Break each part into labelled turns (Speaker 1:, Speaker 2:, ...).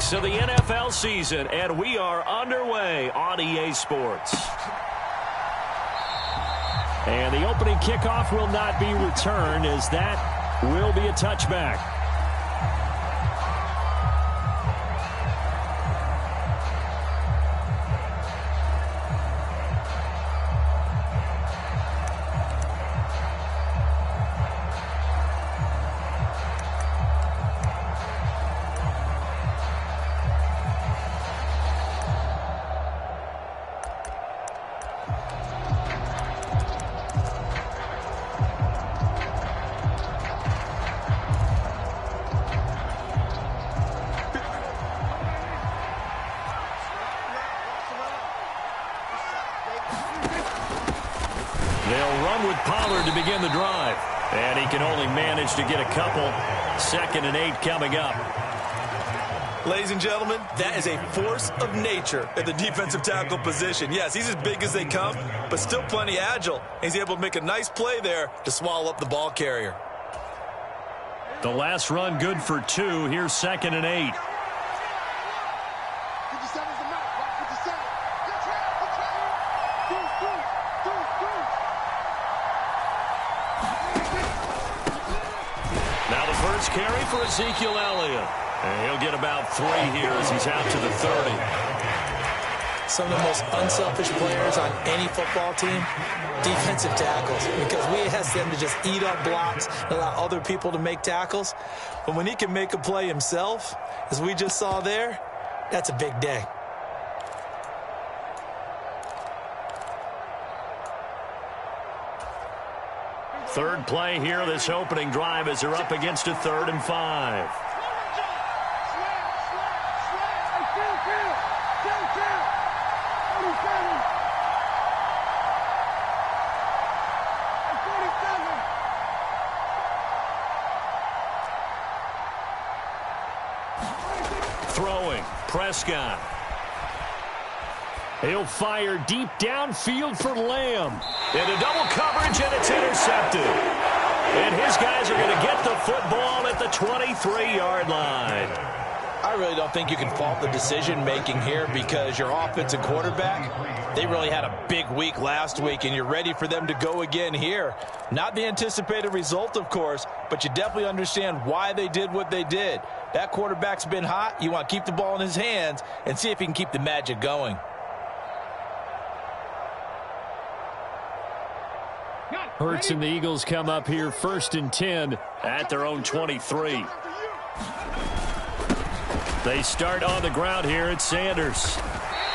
Speaker 1: weeks of the NFL season, and we are underway on EA Sports. And the opening kickoff will not be returned, as that will be a touchback. They'll run with Pollard to begin the drive. And he can only manage to get a couple. 2nd and 8 coming up.
Speaker 2: Ladies and gentlemen, that is a force of nature at the defensive tackle position. Yes, he's as big as they come, but still plenty agile. He's able to make a nice play there to swallow up the ball carrier.
Speaker 1: The last run good for 2. Here's 2nd and 8. Now the first carry for Ezekiel Elliott. And he'll get about 3 here as he's out to the 30.
Speaker 3: Some of the most unselfish players on any football team, defensive tackles, because we ask them to just eat up blocks and allow other people to make tackles. But when he can make a play himself, as we just saw there, that's a big day.
Speaker 1: Third play here, this opening drive, as they're up against a 3rd and 5. Throwing, Prescott. He'll fire deep downfield for Lamb. Into double coverage, and it's intercepted. And his guys are going to get the football at the 23-yard line.
Speaker 3: I really don't think you can fault the decision-making here, because your offense and quarterback, they really had a big week last week, and you're ready for them to go again here. Not the anticipated result, of course, but you definitely understand why they did what they did. That quarterback's been hot. You want to keep the ball in his hands and see if he can keep the magic going.
Speaker 1: Hurts and the Eagles come up here 1st and 10 at their own 23. They start on the ground here at Sanders.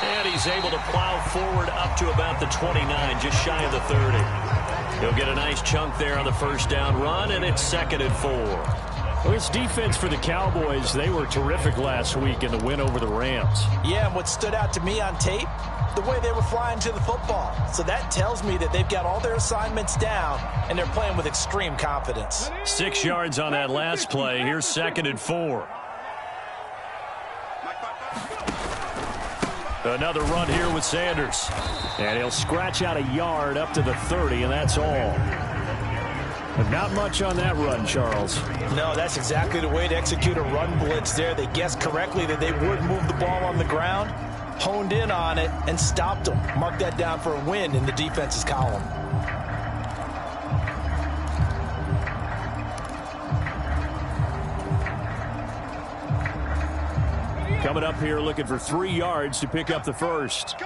Speaker 1: And he's able to plow forward up to about the 29, just shy of the 30. He'll get a nice chunk there on the first down run, and it's 2nd and 4. Well, this defense for the Cowboys, they were terrific last week in the win over the Rams.
Speaker 3: Yeah, and what stood out to me on tape, the way they were flying to the football. So that tells me that they've got all their assignments down, and they're playing with extreme confidence.
Speaker 1: 6 yards on that last play. Here's 2nd and 4. Another run here with Sanders. And he'll scratch out a yard up to the 30, and that's all. But not much on that run, Charles.
Speaker 3: No, that's exactly the way to execute a run blitz there. They guessed correctly that they would move the ball on the ground, honed in on it, and stopped them. Mark that down for a win in the defense's column.
Speaker 1: Coming up here looking for 3 yards to pick up the first.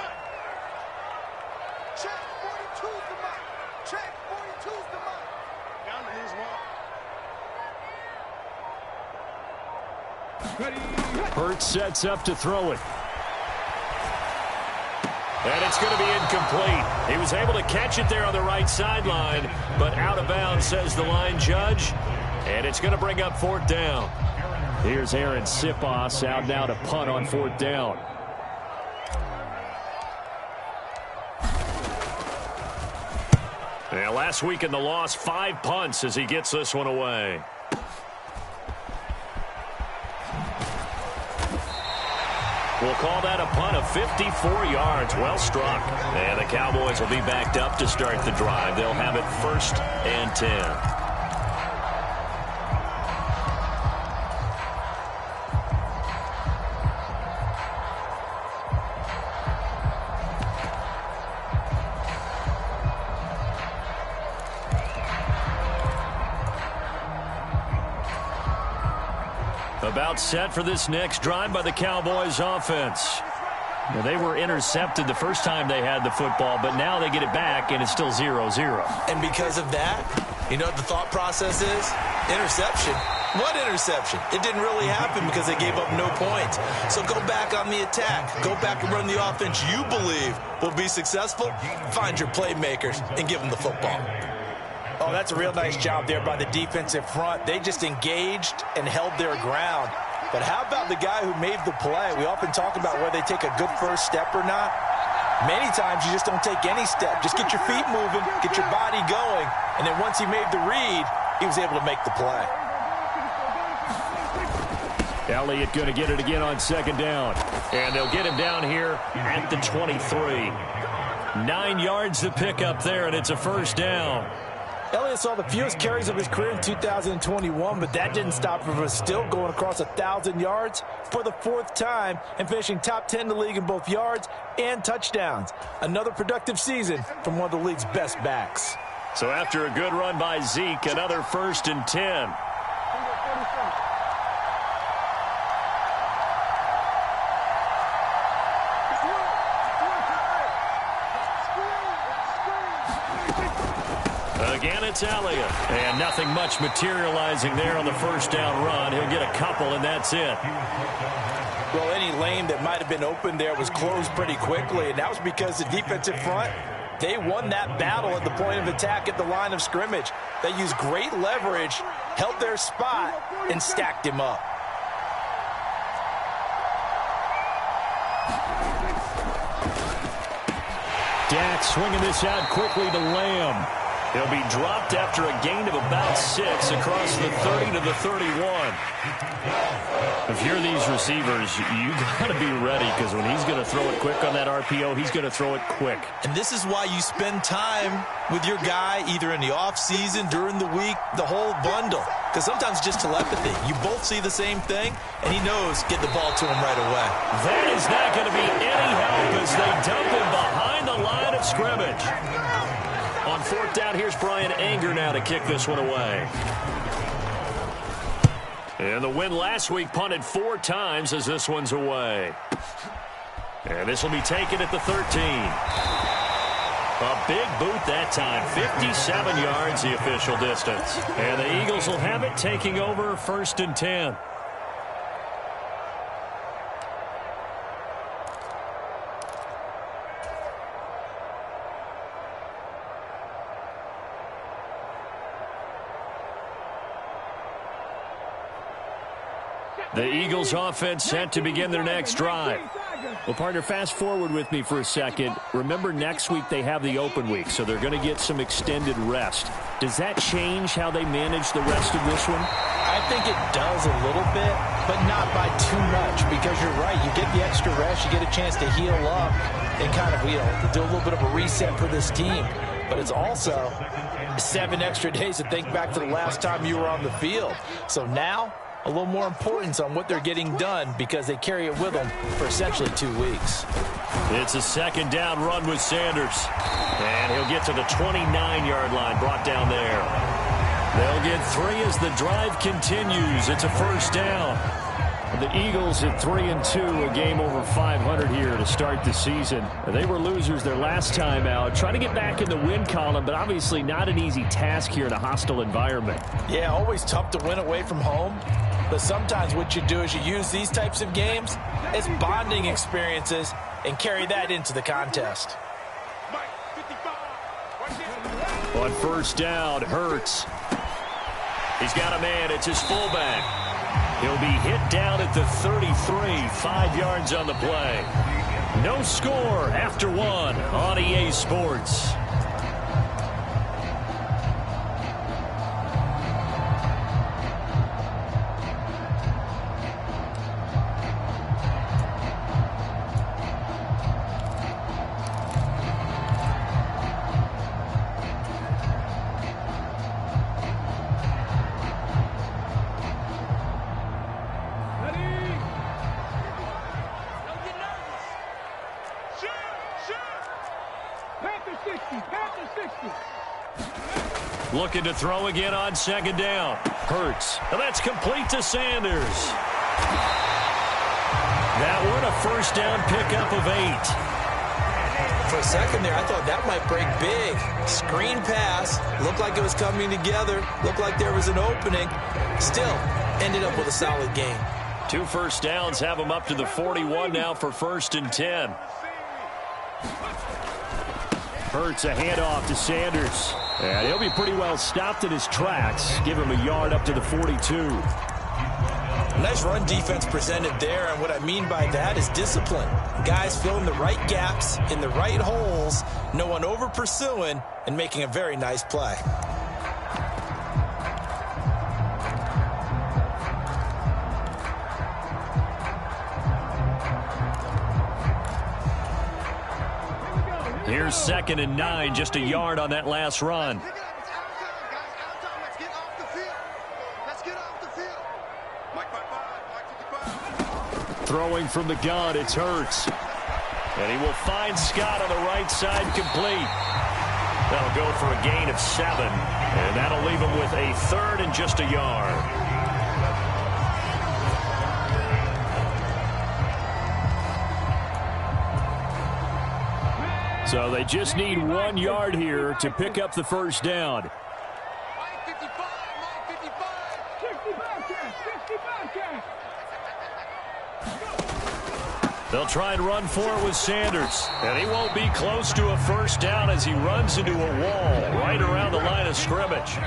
Speaker 1: Hurts sets up to throw it. And it's going to be incomplete. He was able to catch it there on the right sideline, but out of bounds, says the line judge. And it's going to bring up 4th down. Here's Aaron Sipos out now to punt on 4th down. Yeah, last week in the loss, 5 punts as he gets this one away. We'll call that a punt of 54 yards. Well struck. And the Cowboys will be backed up to start the drive. They'll have it 1st and 10. About set for this next drive by the Cowboys offense. Well, they were intercepted the first time they had the football, but now they get it back, and it's still 0-0.
Speaker 2: And because of that, you know what the thought process is? Interception. What interception? It didn't really happen because they gave up no points. So go back on the attack. Go back and run the offense you believe will be successful. Find your playmakers and give them the football.
Speaker 3: Oh, that's a real nice job there by the defensive front. They just engaged and held their ground. But how about the guy who made the play? We often talk about whether they take a good first step or not. Many times you just don't take any step. Just get your feet moving, get your body going, and then once he made the read, he was able to make the play.
Speaker 1: Elliott going to get it again on second down. And they'll get him down here at the 23. 9 yards to pick up there, and it's a first down.
Speaker 3: Elliott saw the fewest carries of his career in 2021, but that didn't stop him from still going across 1,000 yards for the 4th time and finishing top 10 in the league in both yards and touchdowns. Another productive season from one of the league's best backs.
Speaker 1: So after a good run by Zeke, another 1st and 10. Again, it's Elliott. And nothing much materializing there on the first down run. He'll get a couple, and that's it.
Speaker 3: Well, any lane that might have been open there was closed pretty quickly, and that was because the defensive front, they won that battle at the point of attack at the line of scrimmage. They used great leverage, held their spot, and stacked him up.
Speaker 1: Dak swinging this out quickly to Lamb. He'll be dropped after a gain of about 6 across the 30 to the 31. If you're these receivers, you got to be ready because when he's going to throw it quick on that RPO, he's going to throw it quick.
Speaker 2: And this is why you spend time with your guy either in the offseason, during the week, the whole bundle. Because sometimes just telepathy. You both see the same thing, and he knows get the ball to him right away.
Speaker 1: That is not going to be any help as they dump him behind the line of scrimmage. On 4th down, here's Brian Anger now to kick this one away. And the win last week punted 4 times as this one's away. And this will be taken at the 13. A big boot that time. 57 yards the official distance. And the Eagles will have it taking over 1st and 10. The Eagles offense set to begin their next drive. Well, partner, fast forward with me for a second. Remember, next week they have the open week, so they're going to get some extended rest. Does that change how they manage the rest of this one?
Speaker 3: I think it does a little bit, but not by too much, because you're right. You get the extra rest. You get a chance to heal up and kind of, do a little bit of a reset for this team. But it's also 7 extra days to think back to the last time you were on the field. So now, a little more importance on what they're getting done because they carry it with them for essentially 2 weeks.
Speaker 1: It's a 2nd down run with Sanders. And he'll get to the 29-yard line, brought down there. They'll get 3 as the drive continues. It's a 1st down. The Eagles at 3-2, a game over 500 here to start the season. They were losers their last time out, trying to get back in the win column, but obviously not an easy task here in a hostile environment.
Speaker 3: Yeah, always tough to win away from home. But sometimes what you do is you use these types of games as bonding experiences and carry that into the contest.
Speaker 1: On 1st down, Hurts. He's got a man. It's his fullback. He'll be hit down at the 33, 5 yards on the play. No score after 1 on EA Sports. Looking to throw again on 2nd down. Hurts. And that's complete to Sanders. That one a first down pickup of 8.
Speaker 2: For a second there, I thought that might break big. Screen pass. Looked like it was coming together. Looked like there was an opening. Still, ended up with a solid game.
Speaker 1: 2 first downs have him up to the 41 now for 1st and 10. Hurts a handoff to Sanders. And he'll be pretty well stopped in his tracks. Give him a yard up to the 42.
Speaker 2: Nice run defense presented there, and what I mean by that is discipline. Guys filling the right gaps in the right holes, no one over pursuing, and making a very nice play.
Speaker 1: Here's 2nd and 9, just a yard on that last run. Throwing from the gun, it's Hurts. And he will find Scott on the right side, complete. That'll go for a gain of 7. And that'll leave him with a 3rd and just a yard. So they just need 1 yard here to pick up the first down. They'll try and run for it with Sanders. And he won't be close to a first down as he runs into a wall right around the line of scrimmage.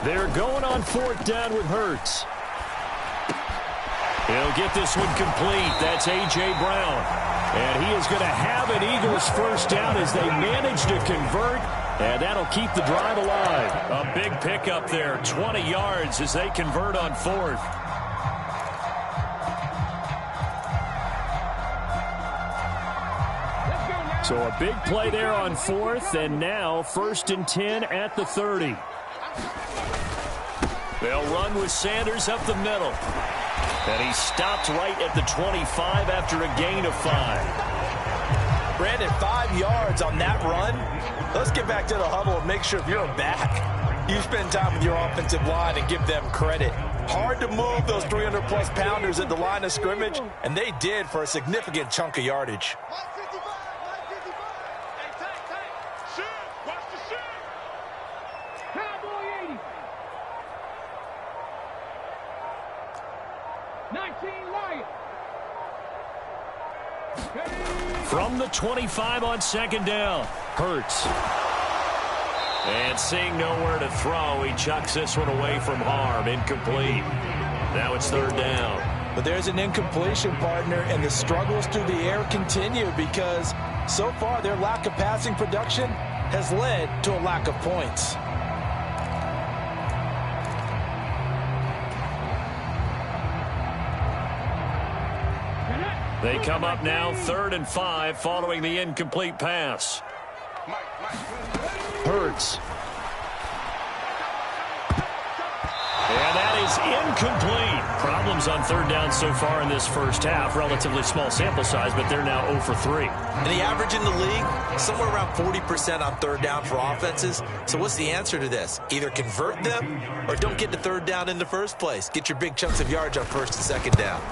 Speaker 1: They're going on 4th down with Hurts. He'll get this one complete. That's A.J. Brown. And he is going to have an Eagles first down as they manage to convert. And that'll keep the drive alive. A big pickup there. 20 yards as they convert on 4th. So a big play there on 4th. And now 1st and 10 at the 30. They'll run with Sanders up the middle. And he stopped right at the 25 after a gain of 5.
Speaker 3: Brandon, 5 yards on that run. Let's get back to the huddle and make sure if you're a back, you spend time with your offensive line and give them credit. Hard to move those 300-plus pounders at the line of scrimmage, and they did for a significant chunk of yardage.
Speaker 1: From the 25 on 2nd down, Hurts. And seeing nowhere to throw, he chucks this one away from harm. Incomplete. Now it's 3rd down.
Speaker 3: But there's an incompletion, partner, and the struggles through the air continue because so far their lack of passing production has led to a lack of points.
Speaker 1: They come up now 3rd and 5 following the incomplete pass. Hurts. And that is incomplete. Problems on 3rd down so far in this first half. Relatively small sample size, but they're now 0 for 3.
Speaker 2: And the average in the league, somewhere around 40% on 3rd down for offenses. So what's the answer to this? Either convert them or don't get to 3rd down in the first place. Get your big chunks of yards on 1st and 2nd down.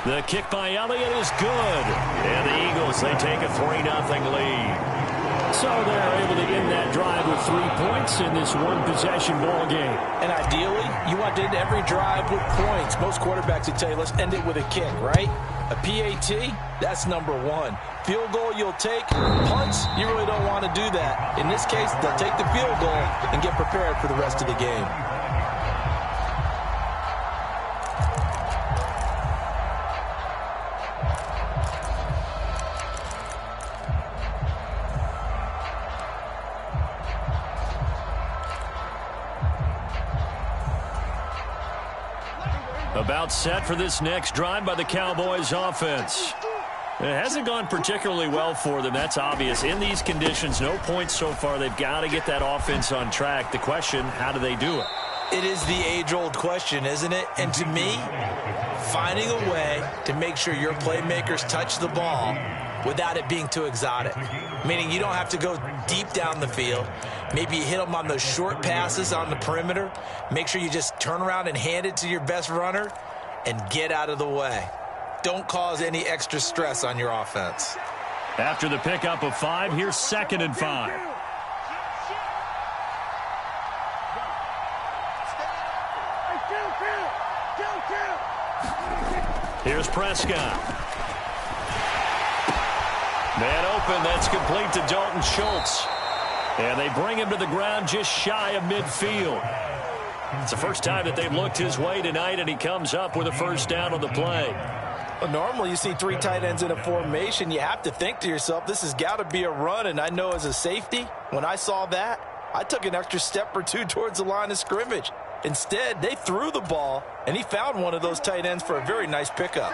Speaker 1: The kick by Elliott is good. And the Eagles, they take a 3-0 lead. So they're able to end that drive with 3 points in this one-possession ball game.
Speaker 3: And ideally, you want to end every drive with points. Most quarterbacks would tell you, let's end it with a kick, right? A PAT, that's number 1. Field goal you'll take. Punts, you really don't want to do that. In this case, they'll take the field goal and get prepared for the rest of the game.
Speaker 1: About set for this next drive by the Cowboys offense. It hasn't gone particularly well for them. That's obvious. In these conditions, no points so far. They've got to get that offense on track. The question, how do they do it?
Speaker 3: It is the age-old question, isn't it? And to me, finding a way to make sure your playmakers touch the ball without it being too exotic. Meaning you don't have to go deep down the field. Maybe you hit them on those short passes on the perimeter. Make sure you just turn around and hand it to your best runner and get out of the way. Don't cause any extra stress on your offense.
Speaker 1: After the pickup of 5, here's 2nd and 5. Here's Prescott. Man open, that's complete to Dalton Schultz. And they bring him to the ground just shy of midfield. It's the first time that they've looked his way tonight, and he comes up with a first down on the play.
Speaker 3: Well, normally you see 3 tight ends in a formation. You have to think to yourself, this has got to be a run. And I know as a safety, when I saw that, I took an extra step or 2 towards the line of scrimmage. Instead, they threw the ball, and he found one of those tight ends for a very nice pickup.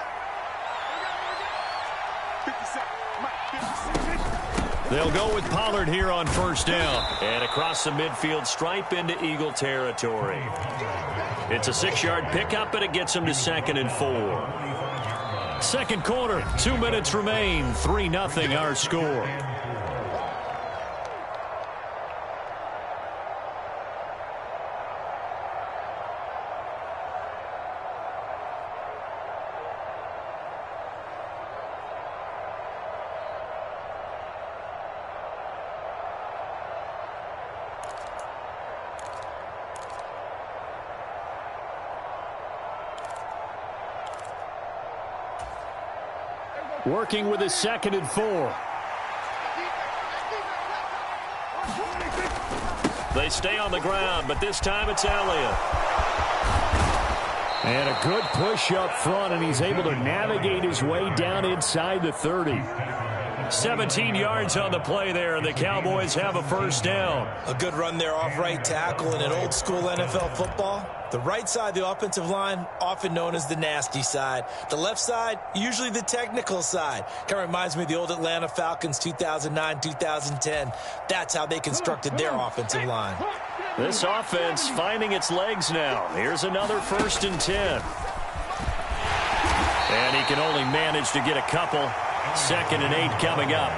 Speaker 1: They'll go with Pollard here on first down. And across the midfield stripe into Eagle territory. It's a 6-yard pickup, and it gets him to 2nd and 4. Second quarter, 2 minutes remain. 3-0 our score. Working with his 2nd and 4. They stay on the ground, but this time it's Elliott. And a good push up front, and he's able to navigate his way down inside the 30. 17 yards on the play there, and the Cowboys have a first down.
Speaker 3: A good run there off right tackle in an old school NFL football. The right side of the offensive line, often known as the nasty side. The left side, usually the technical side. Kind of reminds me of the old Atlanta Falcons 2009-2010. That's how they constructed their offensive line.
Speaker 1: This offense finding its legs now. Here's another 1st and 10. And he can only manage to get a couple. 2nd and 8 coming up.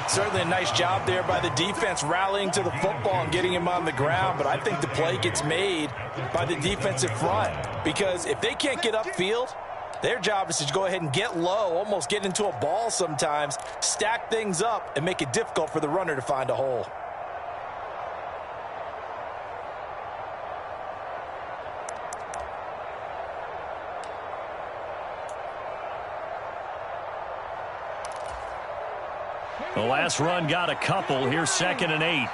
Speaker 3: Certainly a nice job there by the defense rallying to the football and getting him on the ground, but I think the play gets made by the defensive front because if they can't get upfield, their job is to go ahead and get low, almost get into a ball sometimes, stack things up, and make it difficult for the runner to find a hole.
Speaker 1: The last run got a couple. Here's 2nd and 8.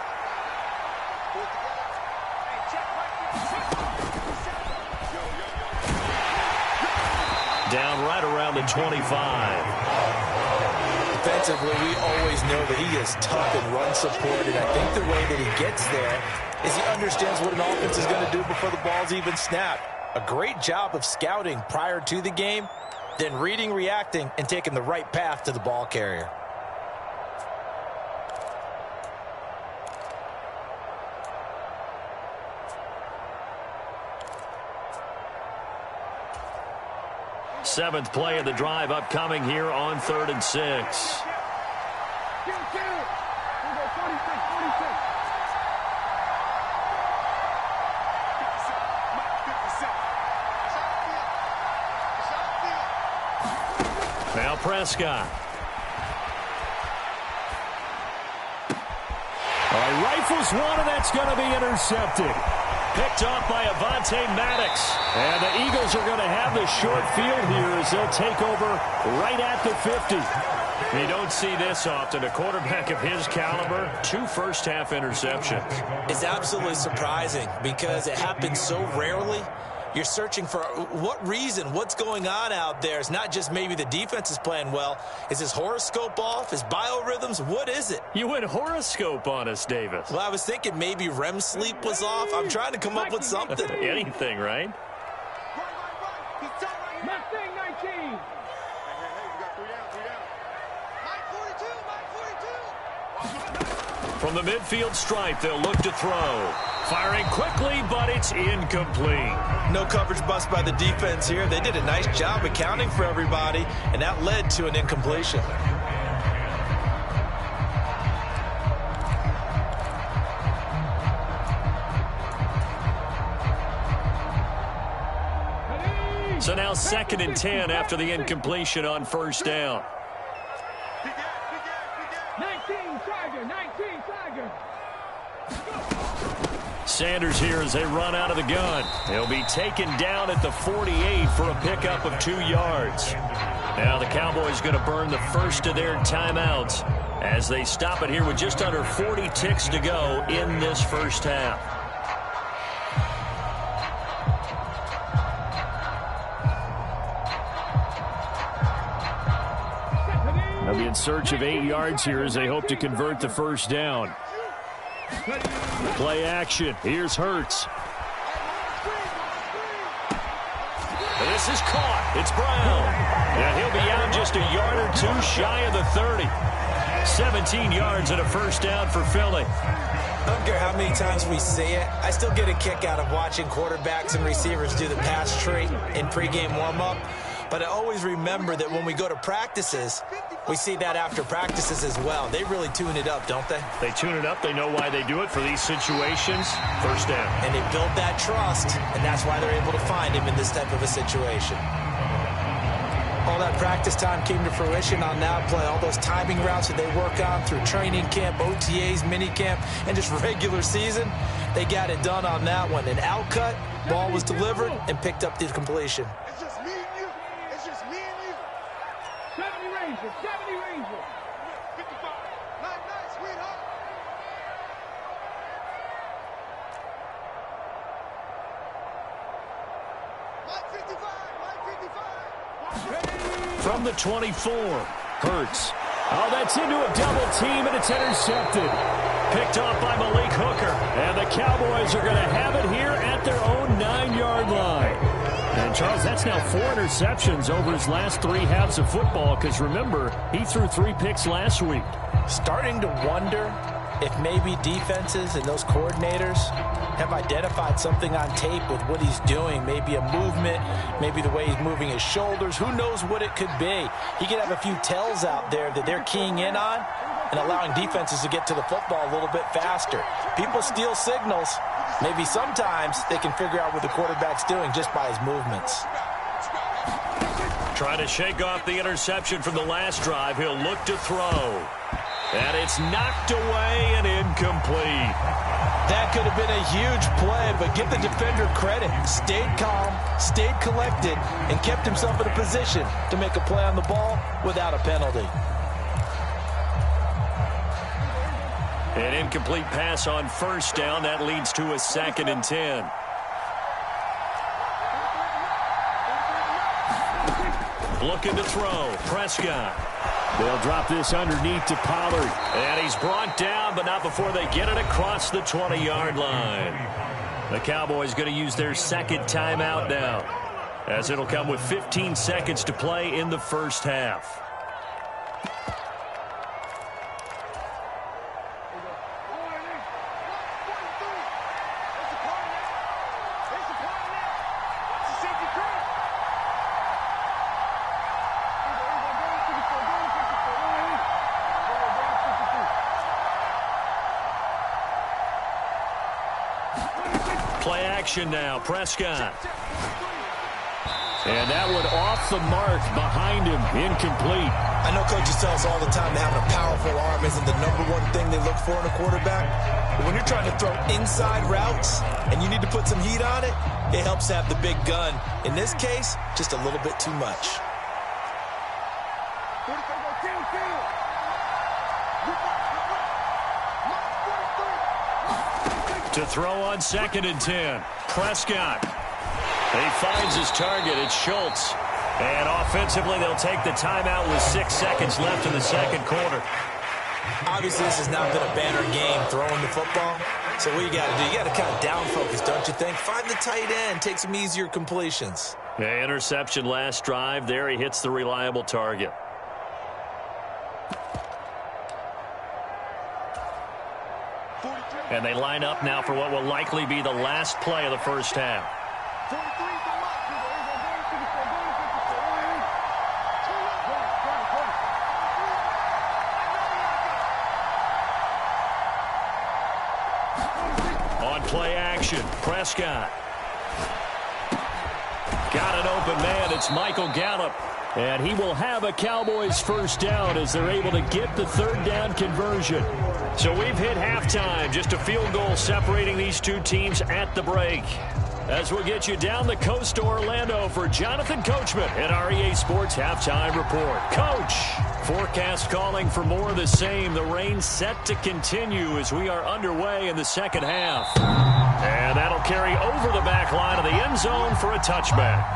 Speaker 1: Down right around the 25.
Speaker 3: Defensively, we always know that he is tough and run supported. I think the way that he gets there is he understands what an offense is going to do before the ball's even snapped. A great job of scouting prior to the game, then reading, reacting, and taking the right path to the ball carrier.
Speaker 1: Seventh play of the drive upcoming here on 3rd and 6. Now Prescott. Rifles one, and that's going to be intercepted. Picked off by Avonte Maddox. And the Eagles are going to have the short field here as they'll take over right at the 50. You don't see this often. A quarterback of his caliber, 2 first-half interceptions.
Speaker 3: It's absolutely surprising because it happens so rarely. You're searching for what reason, what's going on out there. It's not just maybe the defense is playing well. Is his horoscope off? His biorhythms? What is it?
Speaker 1: You went horoscope on us, Davis.
Speaker 3: Well, I was thinking maybe REM sleep was off. I'm trying to come up with something.
Speaker 1: Anything, right? From the midfield stripe, they'll look to throw. Firing quickly, but it's incomplete.
Speaker 2: No coverage bust by the defense here. They did a nice job accounting for everybody, and that led to an incompletion.
Speaker 1: So now 2nd and 10 after the incompletion on first down.
Speaker 4: 19 Tiger.
Speaker 1: Sanders here as they run out of the gun. He'll be taken down at the 48 for a pickup of 2 yards. Now the Cowboys going to burn the first of their timeouts as they stop it here with just under 40 ticks to go in this first half. They'll be in search of 8 yards here as they hope to convert the first down. Play action. Here's Hurts. This is caught. It's Brown. And he'll be out just a yard or 2 shy of the 30. 17 yards and a first down for Philly.
Speaker 5: I don't care how many times we see it. I still get a kick out of watching quarterbacks and receivers do the pass tree in pregame warm-up. But I always remember that when we go to practices, we see that after practices as well. They really tune it up, don't they?
Speaker 1: They tune it up. They know why they do it for these situations. First down.
Speaker 5: And they build that trust, and that's why they're able to find him in this type of a situation. All that practice time came to fruition on that play. All those timing routes that they work on through training camp, OTAs, minicamp, and just regular season, they got it done on that one. An outcut, ball was delivered, and picked up the completion.
Speaker 4: 70 Ranger.
Speaker 6: 55. Nice, sweetheart. Line 55.
Speaker 1: From the 24, Hurts. Oh, that's into a double team, and it's intercepted. Picked off by Malik Hooker. And the Cowboys are going to have it here at their own 9-yard line. And, Charles, that's now 4 interceptions over his last 3 halves of football because, remember, he threw 3 picks last week.
Speaker 5: Starting to wonder if maybe defenses and those coordinators have identified something on tape with what he's doing. Maybe a movement, maybe the way he's moving his shoulders. Who knows what it could be? He could have a few tells out there that they're keying in on and allowing defenses to get to the football a little bit faster. People steal signals. Maybe sometimes they can figure out what the quarterback's doing just by his movements.
Speaker 1: Trying to shake off the interception from the last drive. He'll look to throw. And it's knocked away and incomplete.
Speaker 3: That could have been a huge play, but give the defender credit. Stayed calm, stayed collected, and kept himself in a position to make a play on the ball without a penalty.
Speaker 1: An incomplete pass on first down. That leads to a 2nd and 10. Looking to throw. Prescott. They'll drop this underneath to Pollard. And he's brought down, but not before they get it across the 20-yard line. The Cowboys going to use their 2nd timeout now, as it'll come with 15 seconds to play in the first half. Play action now. Prescott. And that one off the mark behind him. Incomplete.
Speaker 5: I know coaches tell us all the time that having a powerful arm isn't the #1 thing they look for in a quarterback. But when you're trying to throw inside routes and you need to put some heat on it, it helps to have the big gun. In this case, just a little bit too much.
Speaker 1: To throw on 2nd and 10. Prescott. He finds his target. It's Schultz. And offensively, they'll take the timeout with 6 seconds left in the second quarter.
Speaker 5: Obviously, this has not been a banner game throwing the football. So what you got to do, you got to kind of down focus, don't you think? Find the tight end, take some easier completions.
Speaker 1: Yeah, interception last drive. There he hits the reliable target. And they line up now for what will likely be the last play of the first half. On play action, Prescott. Got an open man. It's Michael Gallup. And he will have a Cowboys first down as they're able to get the third down conversion. So we've hit halftime. Just a field goal separating these two teams at the break. As we'll get you down the coast to Orlando for Jonathan Coachman at our EA Sports Halftime Report. Coach, forecast calling for more of the same. The rain set to continue as we are underway in the second half. And that'll carry over the back line of the end zone for a touchback.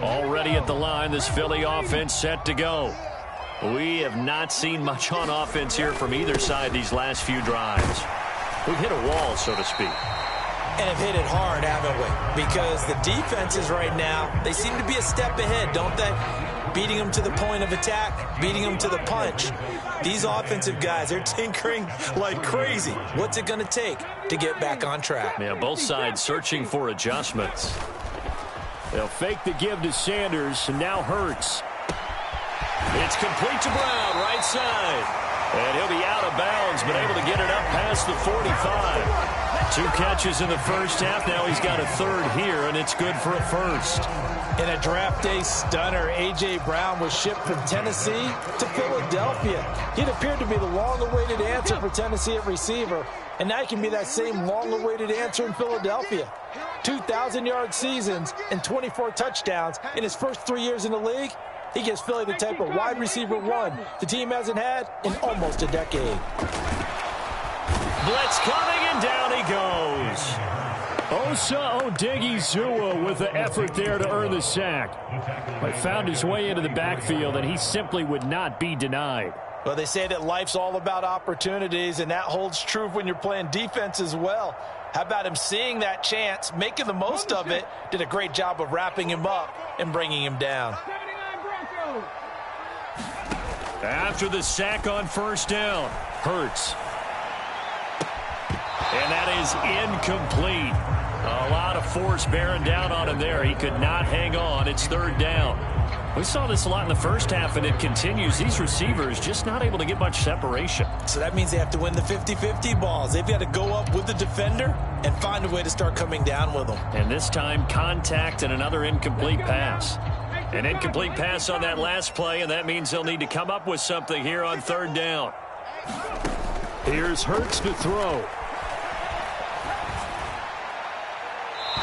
Speaker 1: Already at the line, this Philly offense set to go. We have not seen much on offense here from either side these last few drives. We've hit a wall, so to speak.
Speaker 5: And have hit it hard, haven't we? Because the defenses right now, they seem to be a step ahead, don't they? Beating them to the point of attack, beating them to the punch. These offensive guys are tinkering like crazy. What's it going to take to get back on track?
Speaker 1: Yeah, both sides searching for adjustments. They'll fake the give to Sanders, and now Hurts. It's complete to Brown, right side. And he'll be out of bounds, but able to get it up past the 45. 2 catches in the first half. Now he's got a third here, and it's good for a first.
Speaker 5: In a draft day stunner, A.J. Brown was shipped from Tennessee to Philadelphia. He'd appeared to be the long-awaited answer for Tennessee at receiver, and now he can be that same long-awaited answer in Philadelphia. 2,000-yard seasons and 24 touchdowns in his first 3 years in the league. He gives Philly the type of wide receiver one the team hasn't had in almost a decade.
Speaker 1: Blitz coming, and down he goes. Osa Odighizuwa with the effort there to earn the sack. But found his way into the backfield, and he simply would not be denied.
Speaker 5: Well, they say that life's all about opportunities, and that holds true when you're playing defense as well. How about him seeing that chance, making the most of it, did a great job of wrapping him up and bringing him down.
Speaker 1: After the sack on first down, Hurts. And that is incomplete. A lot of force bearing down on him there. He could not hang on. It's third down. We saw this a lot in the first half, and it continues. These receivers just not able to get much separation.
Speaker 5: So that means they have to win the 50-50 balls. They've got to go up with the defender and find a way to start coming down with them.
Speaker 1: And this time, contact and another incomplete pass. An incomplete pass on that last play, and that means they'll need to come up with something here on third down. Here's Hurts to throw.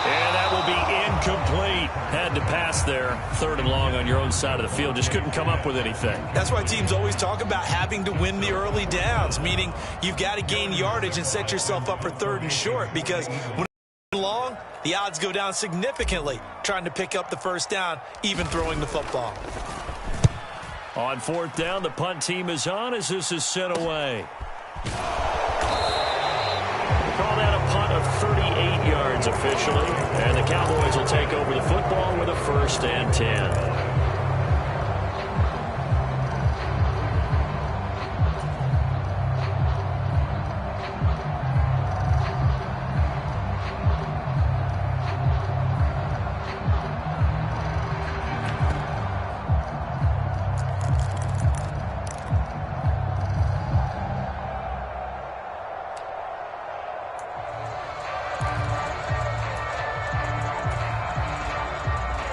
Speaker 1: And that will be incomplete. Had to pass there. Third and long on your own side of the field. Just couldn't come up with anything.
Speaker 5: That's why teams always talk about having to win the early downs, meaning you've got to gain yardage and set yourself up for third and short, because when it's long, the odds go down significantly trying to pick up the first down, even throwing the football.
Speaker 1: On fourth down, the punt team is on as this is sent away. Call that a punt of 38 yards officially. And the Cowboys will take over the football with a 1st and 10.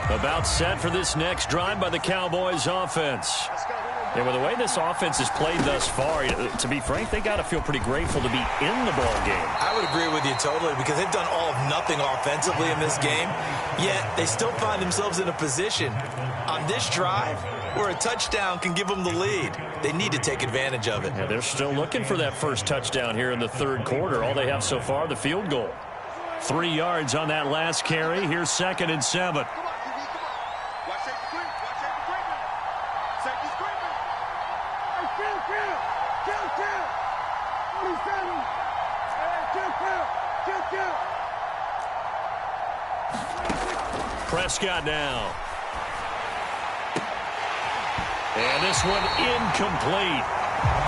Speaker 1: About set for this next drive by the Cowboys offense. Yeah, with the way this offense has played thus far, to be frank, they got to feel pretty grateful to be in the ball game.
Speaker 5: I would agree with you totally, because they've done all of nothing offensively in this game, yet they still find themselves in a position on this drive where a touchdown can give them the lead. They need to take advantage of it.
Speaker 1: Yeah, they're still looking for that first touchdown here in the third quarter. All they have so far, the field goal. 3 yards on that last carry. Here's 2nd and 7. Prescott now. And this one incomplete.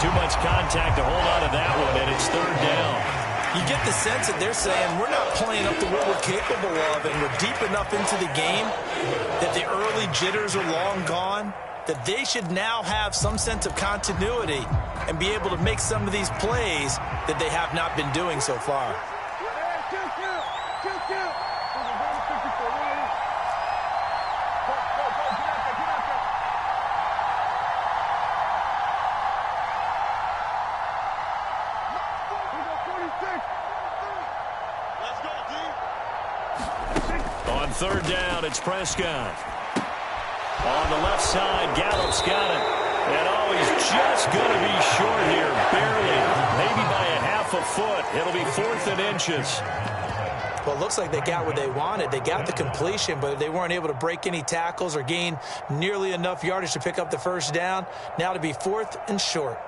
Speaker 1: Too much contact to hold on to that one, and it's third down.
Speaker 5: You get the sense that they're saying we're not playing up to what we're capable of, and we're deep enough into the game that the early jitters are long gone, that they should now have some sense of continuity and be able to make some of these plays that they have not been doing so far.
Speaker 1: On third down, it's Prescott. On the left side, Gallup's got it. And oh, he's just going to be short here, barely. Maybe by a half a foot. It'll be 4th and inches.
Speaker 5: Well, it looks like they got what they wanted. They got the completion, but they weren't able to break any tackles or gain nearly enough yardage to pick up the first down. Now to be 4th and short.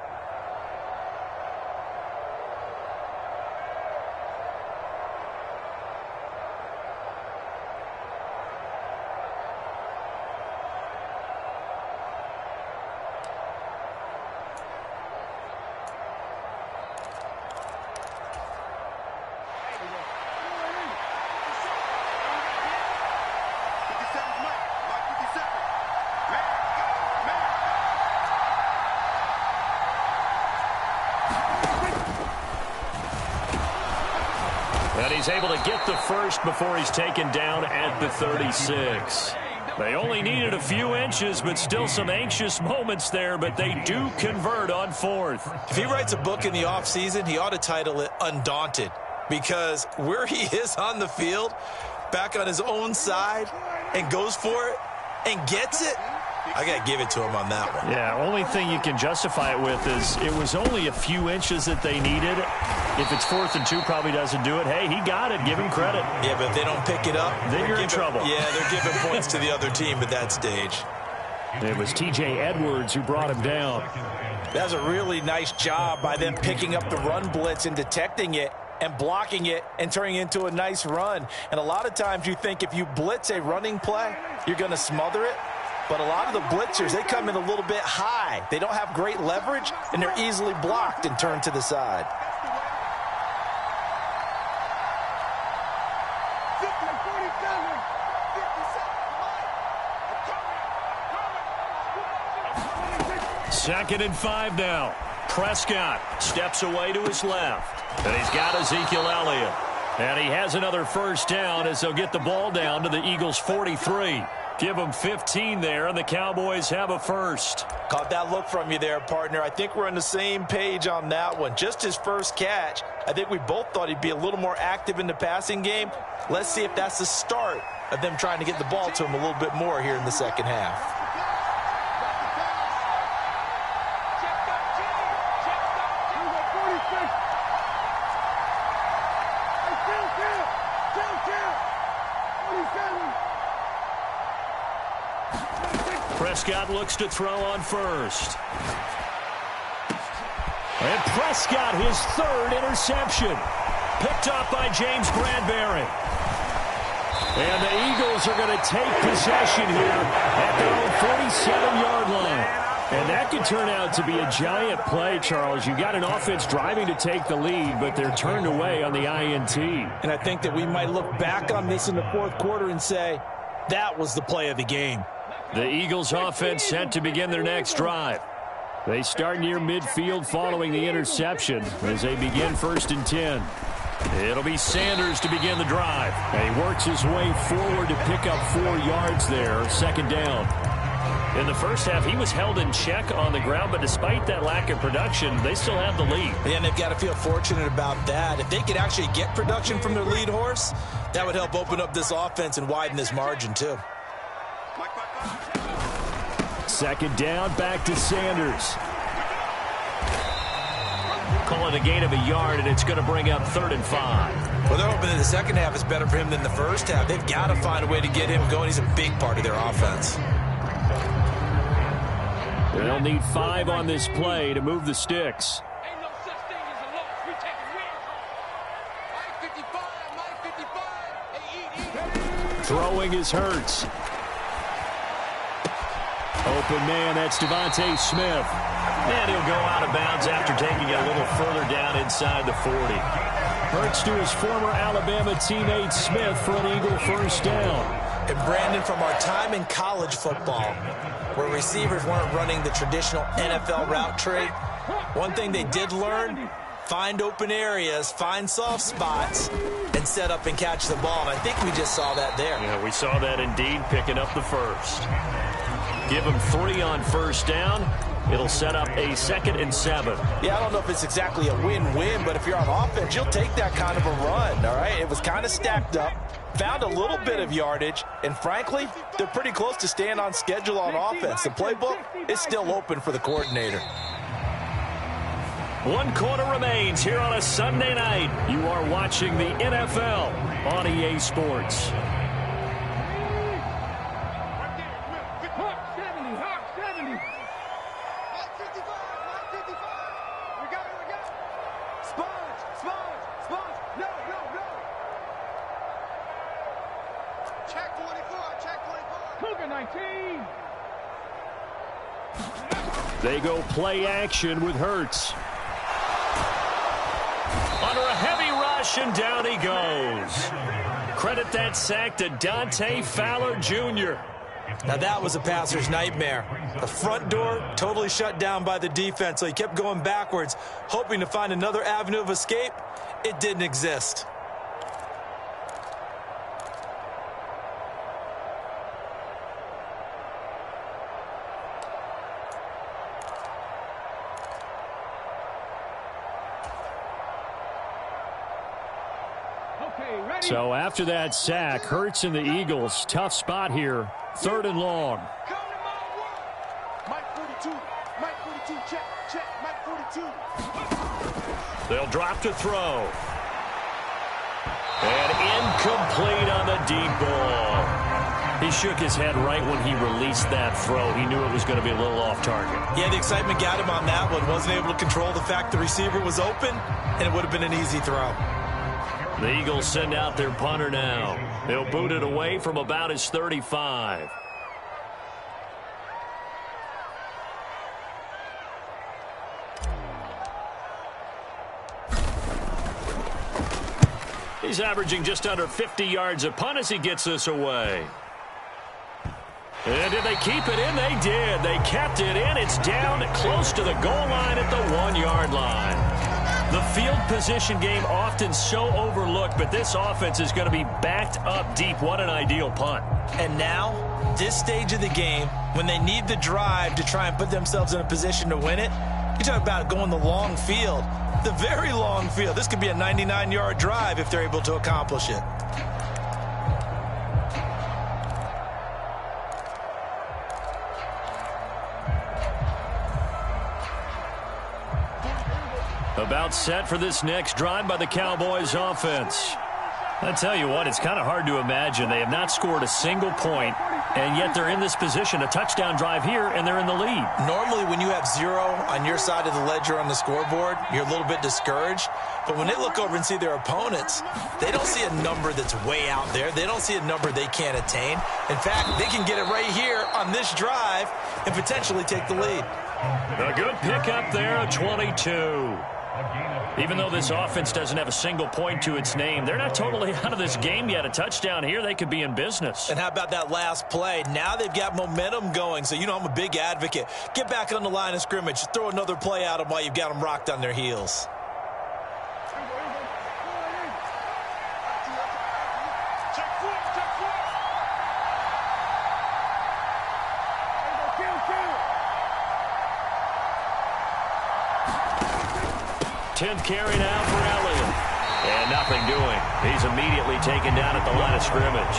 Speaker 1: And he's able to get the first before he's taken down at the 36. They only needed a few inches, but still some anxious moments there, but they do convert on 4th.
Speaker 5: If he writes a book in the offseason, he ought to title it Undaunted, because where he is on the field, back on his own side, and goes for it and gets it, I got to give it to him on that one.
Speaker 1: Yeah, only thing you can justify it with is it was only a few inches that they needed. If it's 4th and 2, probably doesn't do it. Hey, he got it. Give him credit.
Speaker 5: Yeah, but if they don't pick it up,
Speaker 1: then you're in trouble.
Speaker 5: Yeah, they're giving points to the other team at that stage.
Speaker 1: It was T.J. Edwards who brought him down.
Speaker 5: That was a really nice job by them picking up the run blitz and detecting it and blocking it and turning it into a nice run. And a lot of times you think if you blitz a running play, you're going to smother it. But a lot of the blitzers, they come in a little bit high. They don't have great leverage, and they're easily blocked and turned to the side.
Speaker 1: Second and 5 now. Prescott steps away to his left. And he's got Ezekiel Elliott. And he has another first down as they'll get the ball down to the Eagles' 43. Give them 15 there, and the Cowboys have a first.
Speaker 5: Caught that look from you there, partner. I think we're on the same page on that one. Just his first catch. I think we both thought he'd be a little more active in the passing game. Let's see if that's the start of them trying to get the ball to him a little bit more here in the second half.
Speaker 1: Prescott looks to throw on first. And Prescott, his 3rd interception. Picked up by James Bradbury. And the Eagles are going to take possession here at their own 47-yard line. And that could turn out to be a giant play, Charles. You got an offense driving to take the lead, but they're turned away on the INT.
Speaker 5: And I think that we might look back on this in the 4th quarter and say, that was the play of the game.
Speaker 1: The Eagles offense set to begin their next drive. They start near midfield following the interception as they begin 1st and 10. It'll be Sanders to begin the drive. And he works his way forward to pick up 4 yards there, 2nd down. In the first half, he was held in check on the ground, but despite that lack of production, they still have the lead.
Speaker 5: And they've got to feel fortunate about that. If they could actually get production from their lead horse, that would help open up this offense and widen this margin too.
Speaker 1: 2nd down, back to Sanders. Call it a gain of a yard, and it's going to bring up 3rd and 5.
Speaker 5: Well, they're hoping that the second half is better for him than the first half. They've got to find a way to get him going. He's a big part of their offense.
Speaker 1: They'll need 5 on this play to move the sticks. Throwing is Hurts. Open man, that's Devontae Smith. And he'll go out of bounds after taking it a little further down inside the 40. Hurts to his former Alabama teammate Smith for an Eagle first down.
Speaker 5: And Brandon, from our time in college football, where receivers weren't running the traditional NFL route tree, one thing they did learn, find open areas, find soft spots, and set up and catch the ball. And I think we just saw that there.
Speaker 1: Yeah, we saw that indeed, picking up the first. Give him 3 on first down. It'll set up a 2nd and 7.
Speaker 5: Yeah, I don't know if it's exactly a win-win, but if you're on offense, you'll take that kind of a run, all right? It was kind of stacked up, found a little bit of yardage, and frankly, they're pretty close to staying on schedule on offense. The playbook is still open for the coordinator.
Speaker 1: 1 quarter remains here on a Sunday night. You are watching the NFL on EA Sports.
Speaker 6: Check 24, check 24.
Speaker 4: Cougar 19.
Speaker 1: They go play action with Hurts. Under a heavy rush, and down he goes. Credit that sack to Dante Fowler Jr.
Speaker 5: Now that was a passer's nightmare. The front door totally shut down by the defense, so he kept going backwards, hoping to find another avenue of escape. It didn't exist.
Speaker 1: So after that sack, Hurts and the Eagles, tough spot here, 3rd and long.
Speaker 6: Come to my work. Mike 42, Mike 42, check, check, Mike 42.
Speaker 1: They'll drop to throw. And incomplete on the deep ball. He shook his head right when he released that throw. He knew it was going to be a little off target.
Speaker 5: Yeah, the excitement got him on that one. Wasn't able to control the fact the receiver was open, and it would have been an easy throw.
Speaker 1: The Eagles send out their punter now. They'll boot it away from about his 35. He's averaging just under 50 yards a punt as he gets this away. And did they keep it in? They did. They kept it in. It's down close to the goal line at the 1-yard line. The field position game often so overlooked, but this offense is going to be backed up deep. What an ideal punt.
Speaker 5: And now, this stage of the game, when they need the drive to try and put themselves in a position to win it, you talk about going the long field, the very long field. This could be a 99-yard drive if they're able to accomplish it.
Speaker 1: About set for this next drive by the Cowboys offense. I tell you what, it's kind of hard to imagine. They have not scored a single point, and yet they're in this position, a touchdown drive here, and they're in the lead.
Speaker 5: Normally, when you have 0 on your side of the ledger on the scoreboard, you're a little bit discouraged. But when they look over and see their opponents, they don't see a number that's way out there. They don't see a number they can't attain. In fact, they can get it right here on this drive and potentially take the lead.
Speaker 1: A good pickup there, a 22. Even though this offense doesn't have a single point to its name, they're not totally out of this game yet. A touchdown here, they could be in business.
Speaker 5: And how about that last play? Now they've got momentum going, so you know I'm a big advocate. Get back on the line of scrimmage. Throw another play at them while you've got them rocked on their heels.
Speaker 6: Check foot, check foot.
Speaker 1: 10th carry now for Elliott. And nothing doing. He's immediately taken down at the line of scrimmage.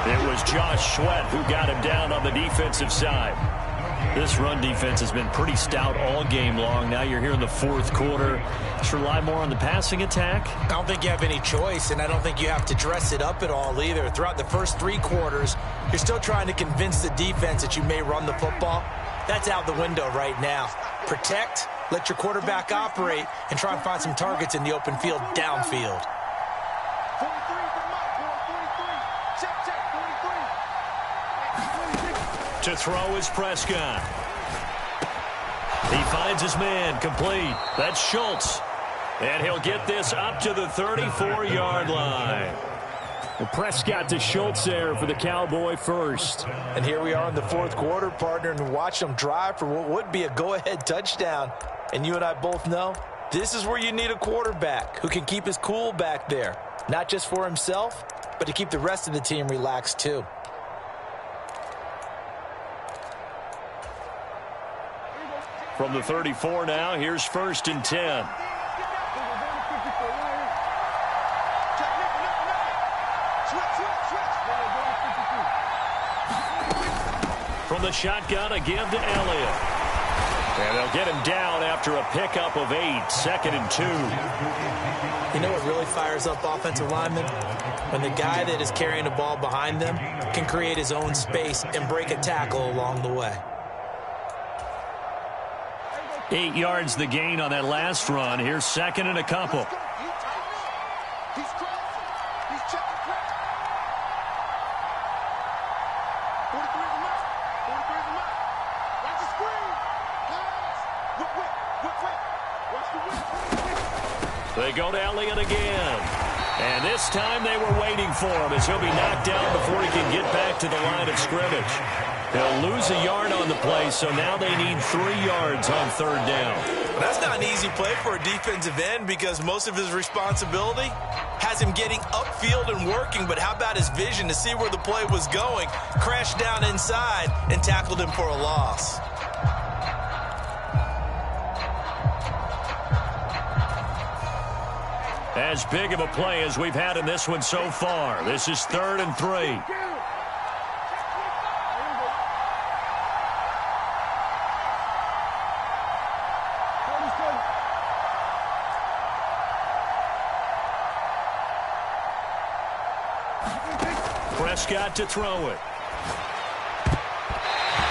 Speaker 1: It was Josh Sweat who got him down on the defensive side. This run defense has been pretty stout all game long. Now you're here in the 4th quarter. Just rely more on the passing attack.
Speaker 5: I don't think you have any choice, and I don't think you have to dress it up at all either. Throughout the first 3 quarters, you're still trying to convince the defense that you may run the football. That's out the window right now. Protect, let your quarterback operate, and try and find some targets in the open field downfield.
Speaker 6: 43 for Mike, 43. Check, check.
Speaker 1: To throw is Prescott. He finds his man, complete. That's Schultz. And he'll get this up to the 34-yard line.
Speaker 7: And Prescott to Schultz there for the Cowboy first.
Speaker 5: And here we are in the fourth quarter, partner, and watch them drive for what would be a go-ahead touchdown. And you and I both know this is where you need a quarterback who can keep his cool back there. Not just for himself, but to keep the rest of the team relaxed too.
Speaker 1: From the 34 now, here's 1st and 10. From the shotgun, a give to Elliott. And they'll get him down after a pickup of 8, 2nd and 2.
Speaker 5: You know what really fires up offensive linemen? When the guy that is carrying the ball behind them can create his own space and break a tackle along the way.
Speaker 1: 8 yards the gain on that last run. Here's 2nd and a couple.
Speaker 6: He's crossing. He's checking crack. 43 is the mark. 43 is the mark. Watch the screen. Pass. Whip. Watch the whip.
Speaker 1: They go to Elliott again. And this time they were waiting for him as he'll be knocked down before he can get back to the line of scrimmage. They'll lose a yard on the play, so now they need 3 yards on 3rd down.
Speaker 2: Well, that's not an easy play for a defensive end because most of his responsibility has him getting upfield and working, but how about his vision to see where the play was going, crashed down inside, and tackled him for a loss.
Speaker 1: As big of a play as we've had in this one so far. This is 3rd and 3. Prescott to throw it.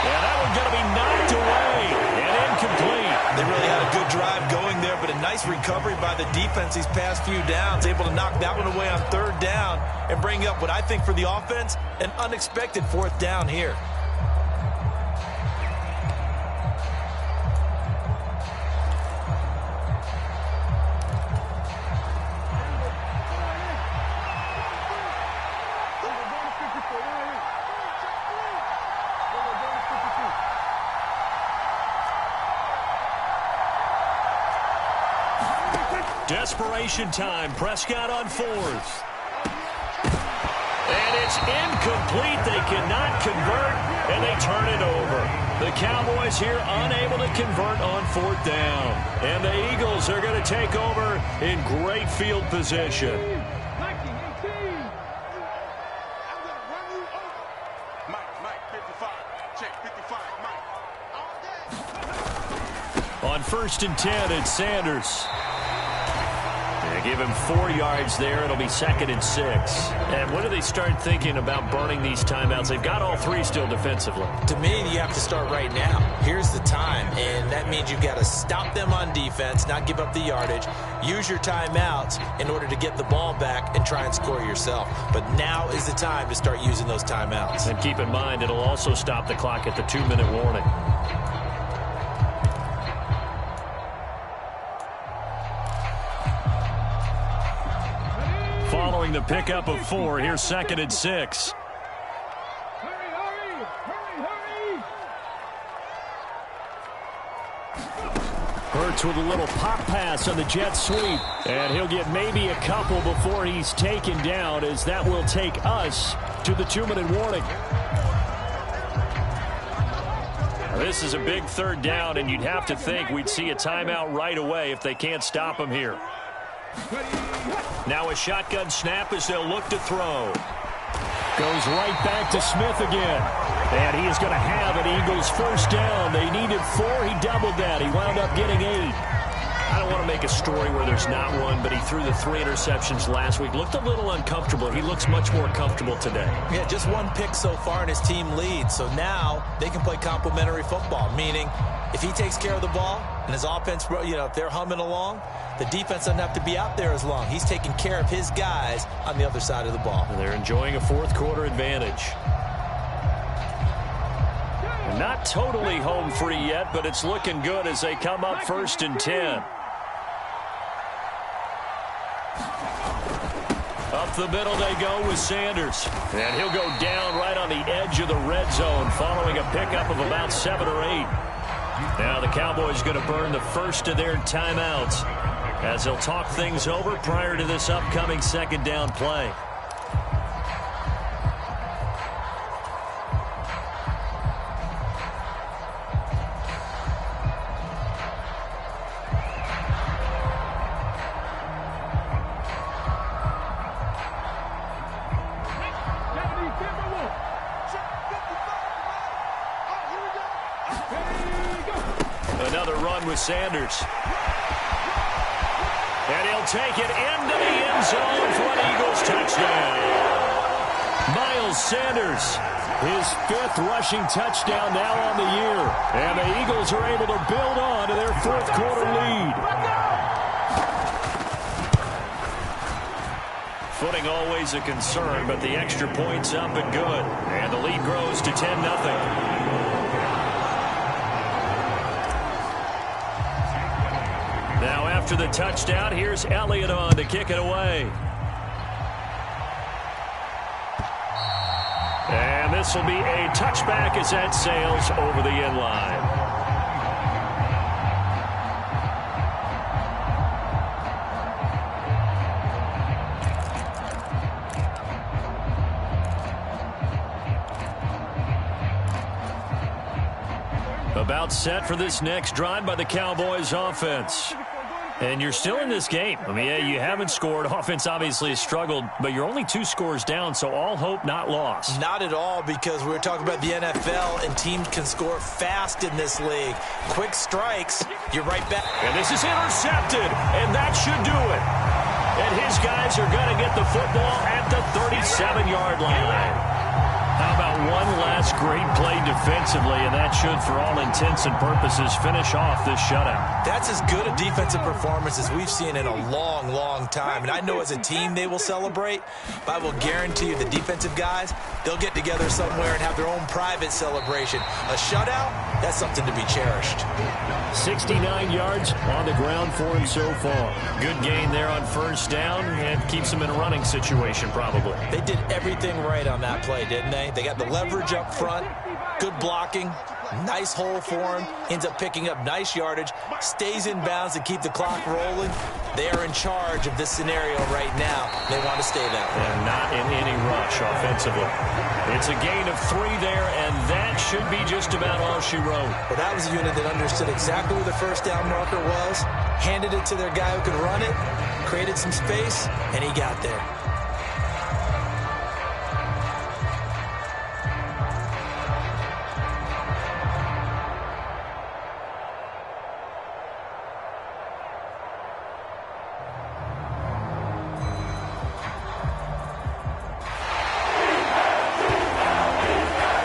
Speaker 1: And that one's going to be knocked away and incomplete.
Speaker 2: They really had a good drive going there, but a nice recovery by the defense these past few downs, able to knock that one away on 3rd down and bring up what I think for the offense, an unexpected 4th down here.
Speaker 1: Desperation time. Prescott on 4th. And it's incomplete. They cannot convert, and they turn it over. The Cowboys here unable to convert on 4th down. And the Eagles are going to take over in great field position.
Speaker 4: 1918.
Speaker 6: I'm going to run you over. Mike, 55. Check 55, Mike. All day.
Speaker 1: On 1st and 10, it's Sanders. Give him 4 yards there. It'll be 2nd and 6. And when do they start thinking about burning these timeouts? They've got all 3 still defensively.
Speaker 5: To me, you have to start right now. Here's the time, and that means you've got to stop them on defense, not give up the yardage, use your timeouts in order to get the ball back and try and score yourself. But now is the time to start using those timeouts.
Speaker 1: And keep in mind, it'll also stop the clock at the 2-minute warning. Following the pickup of 4, here's 2nd and 6.
Speaker 4: Hurry.
Speaker 7: Hurts with a little pop pass on the jet sweep. And he'll get maybe a couple before he's taken down, as that will take us to the 2-minute warning.
Speaker 1: This is a big 3rd down, and you'd have to think we'd see a timeout right away if they can't stop him here. Now a shotgun snap as they'll look to throw.
Speaker 7: Goes right back to Smith again. And he is going to have an Eagles 1st down. They needed 4. He doubled that. He wound up getting 8.
Speaker 1: I don't want to make a story where there's not one, but he threw the 3 interceptions last week. Looked a little uncomfortable. He looks much more comfortable today.
Speaker 5: Yeah, just 1 pick so far, and his team leads. So now they can play complementary football, meaning if he takes care of the ball and his offense, if they're humming along, the defense doesn't have to be out there as long. He's taking care of his guys on the other side of the ball.
Speaker 1: And they're enjoying a 4th quarter advantage.
Speaker 7: Not totally home free yet, but it's looking good as they come up 1st and 10. Up the middle they go with Sanders. And he'll go down right on the edge of the red zone following a pickup of about 7 or 8. Now the Cowboys going to burn the first of their timeouts as they'll talk things over prior to this upcoming 2nd down play. Another run with Sanders. And he'll take it into the end zone for an Eagles touchdown. Miles Sanders, his 5th rushing touchdown now on the year. And the Eagles are able to build on to their 4th quarter lead. Footing always a concern, but the extra point's up and good. And the lead grows to 10-0. Now after the touchdown, here's Elliott on to kick it away. And this will be a touchback as that sails over the end line. About set for this next drive by the Cowboys offense. And you're still in this game. I mean, yeah, you haven't scored. Offense obviously has struggled, but you're only 2 scores down, so all hope not lost.
Speaker 5: Not at all, because we're talking about the NFL, and teams can score fast in this league. Quick strikes, you're right back.
Speaker 7: And this is intercepted, and that should do it. And his guys are going to get the football at the 37-yard line. How about one last great play defensively, and that should, for all intents and purposes, finish off this shutout.
Speaker 5: That's as good a defensive performance as we've seen in a long, long time. And I know as a team they will celebrate, but I will guarantee you the defensive guys, they'll get together somewhere and have their own private celebration. A shutout, that's something to be cherished.
Speaker 7: 69 yards on the ground for him so far. Good gain there on 1st down, and keeps him in a running situation probably.
Speaker 5: They did everything right on that play, didn't they? They got the leverage up front, good blocking, nice hole for him, ends up picking up nice yardage, stays in bounds to keep the clock rolling. They are in charge of this scenario right now. They want to stay that way.
Speaker 7: And not in any rush offensively. It's a gain of 3 there, and that should be just about all she wrote.
Speaker 5: Well, that was a unit that understood exactly where the 1st down marker was, handed it to their guy who could run it, created some space, and he got there.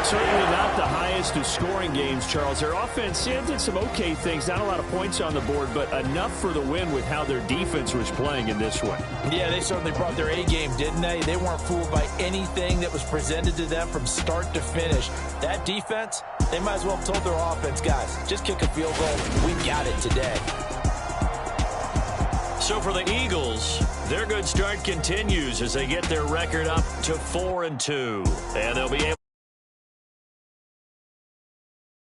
Speaker 7: Certainly not the highest of scoring games, Charles. Their offense did some okay things. Not a lot of points on the board, but enough for the win with how their defense was playing in this one.
Speaker 5: Yeah, they certainly brought their A-game, didn't they? They weren't fooled by anything that was presented to them from start to finish. That defense, they might as well have told their offense, guys, just kick a field goal. We got it today.
Speaker 7: So for the Eagles, their good start continues as they get their record up to 4-2. And they'll be able